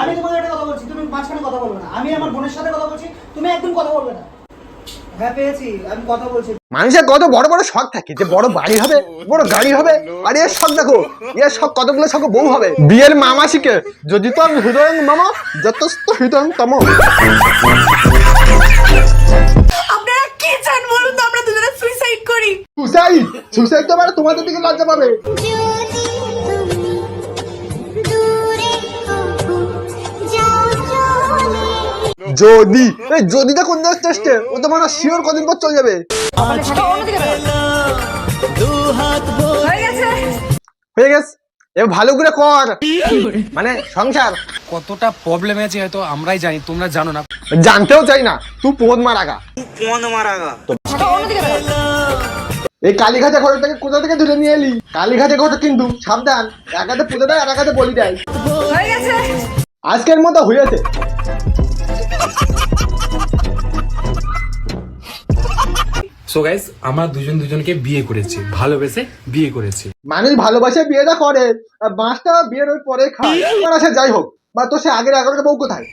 আমি তোমাকে একটা কথা বলছি, তুমি মাঝখানে কথা বলবে না। আমি আমার বোনের সাথে কথা বলছি, তুমি একদম কথা বলবে না। হ্যাঁ পেয়েছি, আমি কথা বলছি। মানুষের কত বড় বড় শখ থাকে, যে বড় বাড়ি হবে, বড় গাড়ি হবে। আর এর শখ দেখো, এর শখ কতগুলো শখ বউ হবে। বিয়ের মামা শিখে যদি তো আমি হৃদয় মামা যথেষ্ট হৃদয় তম। আপনারা কি চান বলুন তো, আমরা দুজনে সুইসাইড করি। সুসাইড সুসাইড তো মানে তোমাদের দিকে লজ্জা পাবে। যদি এই যদিটা কোন দেশ টেস্টে, ও তো মানে শিওর কদিন পর চলে যাবে। হয়ে গেছে, এবার ভালো করে কর, মানে সংসার কতটা প্রবলেম আছে হয়তো আমরাই জানি, তোমরা জানো না। জানতেও চাই না। তুই পোদ মারাগা, এই কালীঘাটে ঘর থেকে কোথা থেকে ধরে নিয়ে এলি? কালীঘাটে ঘর কিন্তু সাবধান, এক হাতে পুজো দেয় আর এক হাতে বলি দেয়। আজকের মতো হয়েছে। সো গাইস, আমরা দুজন দুজনকে বিয়ে করেছি, ভালোবেসে বিয়ে করেছি। মানুষ ভালোবাসে বিয়েটা করে, আর বাঁশটা বিয়ের ওই পরে খায়। সে যাই হোক, বা তো সে আগের 11টা বউ কোথায়?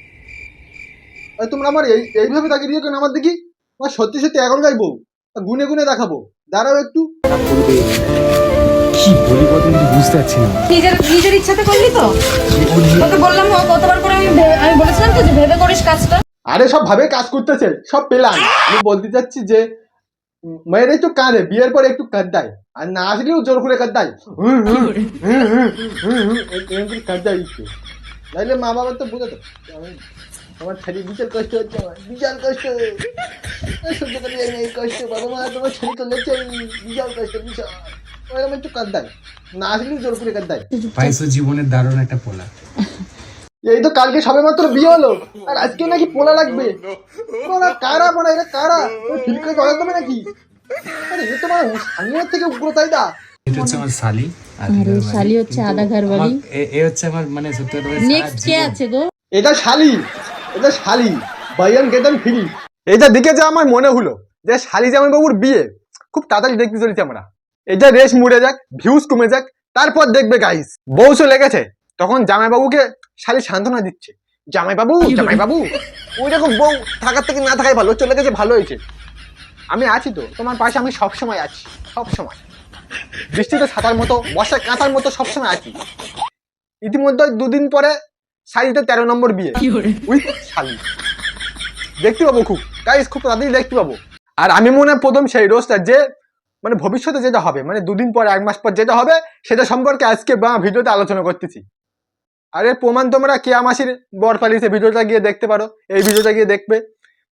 তোমরা আমার এইভাবে তাকে দিয়ে কেন আমার দেখি? সত্যি সত্যি 11টাই বউ, গুনে গুনে দেখাবো, দাঁড়াও একটু। কি বলি বলতে বুঝতে পারছি না। নিজের ইচ্ছাতে করলি তো? তোকে বললাম কতবার করে, আমি বলেছিলাম তো যে ভেবে করিস কাজটা। আরে সব ভাবে কাজ করতেছে, সব পেলাম। আমি বলতে চাচ্ছি যে মেয়ের একটু কাঁদে, বিয়ের পরে একটু কাঁদায়, আর না আসলেও জোর করে কাঁদায়, কাঁদায় একটু। নাইলে মা বাবা তো বুঝে তো, আমার ছেলে বিশাল কষ্ট হচ্ছে, আমার বিশাল কষ্ট সহ্য করে যাই না এই কষ্ট। বাবা মা তোমার ছেলে তো লেগছে, বিশাল কষ্ট বিশাল। ওরকম একটু কাঁদায়, না আসলেও জোর করে কাঁদায়। পাইছো জীবনের দারুণ একটা পোলা। এই তো কালকে সবে মাত্র বিয়ে হলো, আর আজকে নাকি পোলা লাগবে। পোলা কারা, মানে এটা কারা? ফিল করে জড়া দেবে নাকি? আরে এ তো মানে সামনের থেকে উগ্রতাই দা। এটা হচ্ছে আমার শালি, আরে শালি হচ্ছে আধা ঘর বাড়ি। এ হচ্ছে আমার মানে সত্যি কথা নেক্সট কে আছে গো? এটা শালি, এটা শালি, বাইয়ান গেদান ফ্রি। এটা দিকে যা আমার মনে হলো যে শালি জামাই বাবুর বিয়ে খুব তাড়াতাড়ি দেখতে চলেছি আমরা। এটা রেস মুড়ে যাক, ভিউজ কমে যাক, তারপর দেখবে গাইস। বউসো লেগেছে, তখন জামাই বাবুকে শালি সান্ত্বনা দিচ্ছে, জামাই বাবু জামাই বাবু। ওই রকম বউ থাকার থেকে না থাকাই ভালো, চলে গেছে ভালো হয়েছে। আমি আছি তো তোমার পাশে, আমি সবসময় আছি, সবসময়। বৃষ্টিতে ছাতার মতো, বর্ষায় কাঁথার মতো সবসময় আছি। ইতিমধ্যে 2 দিন পরে শাড়িতে 13 নম্বর বিয়ে উইথ শালি দেখতে পাবো, খুব গাইস, খুব তাড়াতাড়ি দেখতে পাবো। আর আমি মনে হয় প্রথম সেই রোজটা যে মানে ভবিষ্যতে যেটা হবে, মানে 2 দিন পর 1 মাস পর যেটা হবে, সেটা সম্পর্কে আজকে ভিডিওতে আলোচনা করতেছি। আর এর প্রমাণ তোমরা কেয়া মাসির বর পালিয়েছে ভিডিওটা গিয়ে দেখতে পারো, এই ভিডিওটা গিয়ে দেখবে।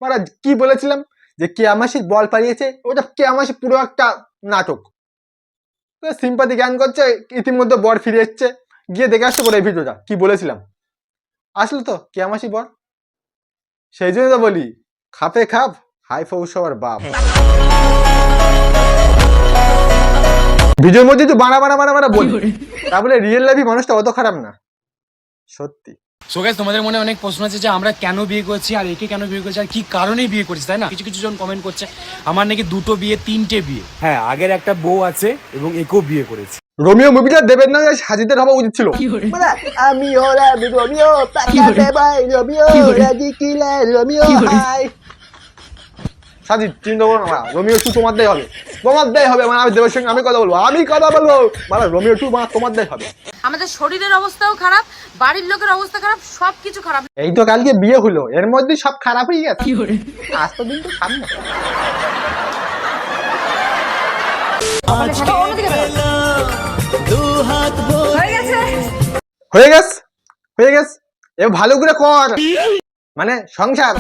মানে কি বলেছিলাম যে কেয়া মাসির বর পালিয়েছে, ওটা কেয়া মাসি পুরো একটা নাটক। সিম্পাথি জ্ঞান করছে, ইতিমধ্যে বর ফিরে এসছে, গিয়ে দেখে আসতে পারো এই ভিডিওটা। কি বলেছিলাম আসলে তো কেয়া মাসি বর, সেই জন্য তো বলি খাপে খাপ হাই ফৌসবার বাপ। ভিডিওর মধ্যে তো বাড়া বাড়া বাড়া বাড়া বলি, তারপরে রিয়েল লাইফে মানুষটা অত খারাপ না সত্যি। সো গাইস, তোমাদের মনে অনেক প্রশ্ন আছে যে আমরা কেন বিয়ে করছি, আর একে কেন বিয়ে করছি, আর কি কারণে বিয়ে করছি, তাই না? কিছু কিছু জন কমেন্ট করছে আমার নাকি 2টো বিয়ে 3টে বিয়ে। হ্যাঁ, আগের একটা বউ আছে এবং একেও বিয়ে করেছি। রোমিও মুভিটা দেবেন না সাজিদের হওয়া উচিত ছিল। মানে আমি ওরা রোমিও তাকাতে ভাই রোমিও রাজি কিলা রোমিও হাই সাজিদ চিন্তা করো না, রোমিও 2 তোমার দেই হবে, তোমার দেই হবে। মানে আমি দেবের সঙ্গে আমি কথা বলবো, মানে রোমিও 2 মানে তোমার দেই হবে। আমাদের শরীরের অবস্থাও খারাপ, বাড়ির লোকের অবস্থা খারাপ, সবকিছু খারাপ। এই তো কালকে বিয়ে হলো, এর মধ্যে সব খারাপ হয়ে গেছে। আজ তো দিন তো সামনে। হয়ে গেছে, হয়ে গেছে, এবার ভালো করে কর, মানে সংসার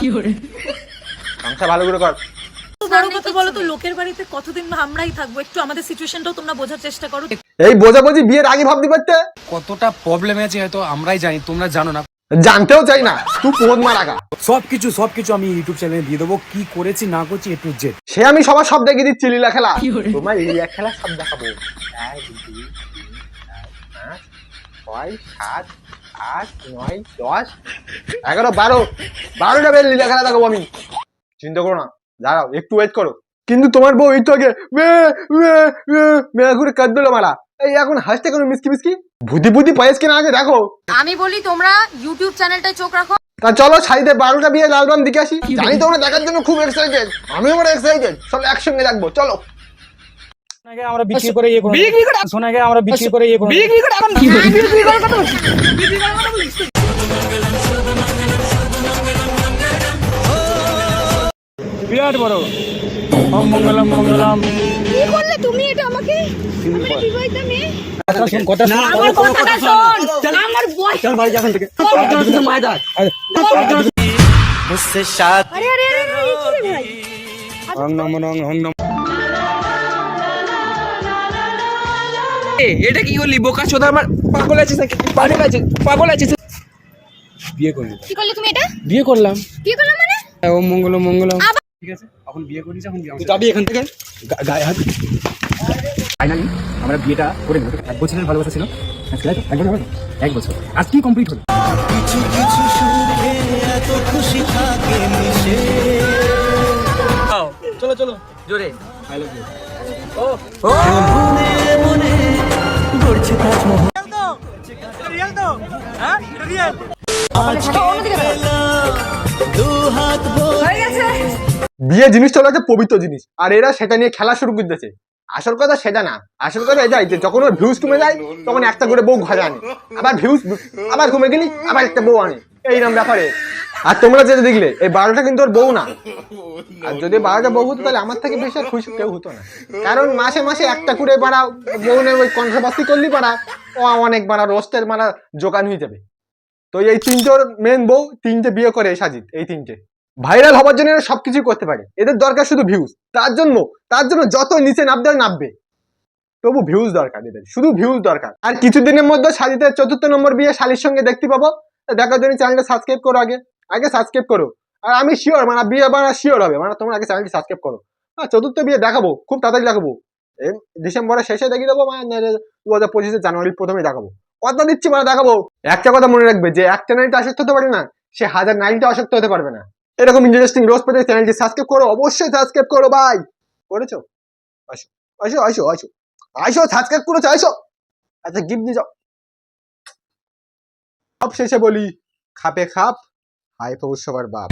সংসার ভালো করে কর। বড় কথা বলো তো, লোকের বাড়িতে কতদিন আমরাই থাকবো? একটু আমাদের সিচুয়েশনটাও তোমরা বোঝার চেষ্টা করো। এই বোঝাবুঝি বিয়ের আগে ভাবতে পারতে। কতটা প্রবলেম আছে হয়তো আমরাই জানি, তোমরা জানো না। জানতেও চাই না, তুই পোদ মারাগা। সবকিছু আমি ইউটিউব চ্যানেলে দিয়ে দেবো, কি করেছি না করছি A to Z। সে আমি সবার সব দেখিয়ে দিচ্ছি, লীলা খেলা। তোমার লীলা খেলা সব দেখাবো। 1 2 3 4 5 6 7 8 9 10 11 12টা বেল লীলা খেলা দেখাবো আমি। চিন্তা করো না, দাঁড়াও একটু ওয়েট করো। কিন্তু তোমার বউ একটু আগে মেয়ে করে কাঁদ দিল মারা। এই এখন হাসতে কোনো মিসকি মিসকি ভূতি ভূতি পায়েস কিনা আগে দেখো। আমি বলি তোমরা ইউটিউব চ্যানেলটায় চোখ রাখো। তা চলো শাড়িতে 12টা বিয়ে অ্যালবাম দিকে আসি। জানি তোমরা দেখার জন্য খুব এক্সাইটেড, আমিও বড় এক্সাইটেড। চলো একসঙ্গে দেখবো, চলো। সোনাকে আমরা বিক্রি করে ইয়ে করব, সোনাকে আমরা বিক্রি করে ইয়ে করব, বিক্রি করে এখন কি বিক্রি করে কথা বলছিস, বিক্রি করে কথা বলছিস। বিরাট বড় ওম মঙ্গলম মঙ্গলম। কি করলে তুমি এটা আমাকে? আমি বিবাহিত মেয়ে। কথা শুন, কথা শুন, আমার কথাটা শোন। আমার বয় চল বাড়ি যাবেন থেকে মায়দার। मुझसे शादी আরে আরে আরে আরে, কি রে ভাই? ওং নমো ওং নমো। এটা কি করলি বোকা চোদা? আমার পাগল আছিস নাকি? পাগল আছিস? বিয়ে করলি? কি করলে তুমি এটা? বিয়ে করলাম। কি করলে মানে? ওম মঙ্গলম মঙ্গলম। ঠিক আছে, এখন বিয়ে করিস, এখন তুই যাবি এখান থেকে। গায়ে হাত। ফাইনালি আমরা বিয়েটা করে নেব। 1 বছরের ভালোবাসা ছিল, আজকে তাই তো 1 বছর হলো, 1 বছর আজকে কমপ্লিট হলো। কিছু কিছু সুখে এত খুশি থাকে মিশে। চলো চলো জোরে আই লাভ ইউ। মনে মনে গড়ছে তাজমহল। দু হাত হয়ে গেছে। বিয়ে জিনিসটা হলো একটা পবিত্র জিনিস, আর এরা সেটা নিয়ে খেলা শুরু করে দিয়েছে। আসল কথা সেটা না, আসল কথা এটাই যে যখন ওর ভিউজ কমে যায় তখন একটা করে বউ ঘরে আনে, আবার ভিউজ আবার কমে গেলি আবার একটা বউ আনে, এইরকম ব্যাপারে। আর তোমরা যেটা দেখলে এই 12টা কিন্তু ওর বউ না, আর যদি 12টা বউ হতো তাহলে আমার থেকে বেশি আর খুশি কেউ হতো না। কারণ মাসে মাসে একটা করে বাড়া বউ নিয়ে ওই কন্ট্রাবাসি করলি বাড়া ও অনেক বাড়া রোস্টের মারা জোগান হয়ে যাবে। তো এই 3টোর মেন বউ 3টে বিয়ে করে সাজিদ, এই 3টে ভাইরাল হবার জন্য এরা সবকিছু করতে পারে। এদের দরকার শুধু ভিউজ, তার জন্য যত নিচে নামবে তবু ভিউজ দরকার, এদের শুধু ভিউজ দরকার। আর কিছুদিনের মধ্যে সাজিদের 4র্থ নম্বর বিয়ে শালির সঙ্গে দেখতে পাবো। দেখার জন্য চ্যানেলটা সাবস্ক্রাইব করো, আগে সাবস্ক্রাইব করো। আর আমি শিওর মানে বিয়ে শিওর হবে, মানে তোমরা আগে চ্যানেলটি সাবস্ক্রাইব করো। 4র্থ বিয়ে দেখাবো, খুব তাড়াতাড়ি দেখাবো। এই ডিসেম্বরের শেষে দেখিয়ে দেবো, মানে 2025 জানুয়ারির প্রথমে দেখাবো। কথা দিচ্ছি মানে দেখাবো। একটা কথা মনে রাখবে, যে একটা নারীতে আসক্ত হতে পারে না, সে 1000 নারীতে আসক্ত হতে পারবে না। এরকম ইন্টারেস্টিং রোজ পেতে চ্যানেলটি সাবস্ক্রাইব করো, অবশ্যই সাবস্ক্রাইব করো ভাই। করেছো? আসো আসো আসো আসো আসো, সাবস্ক্রাইব করেছো, আসো। আচ্ছা গিফট দিয়ে যাও। সব শেষে বলি, খাপে খাপ, হাই ফৌজ সবার বাপ।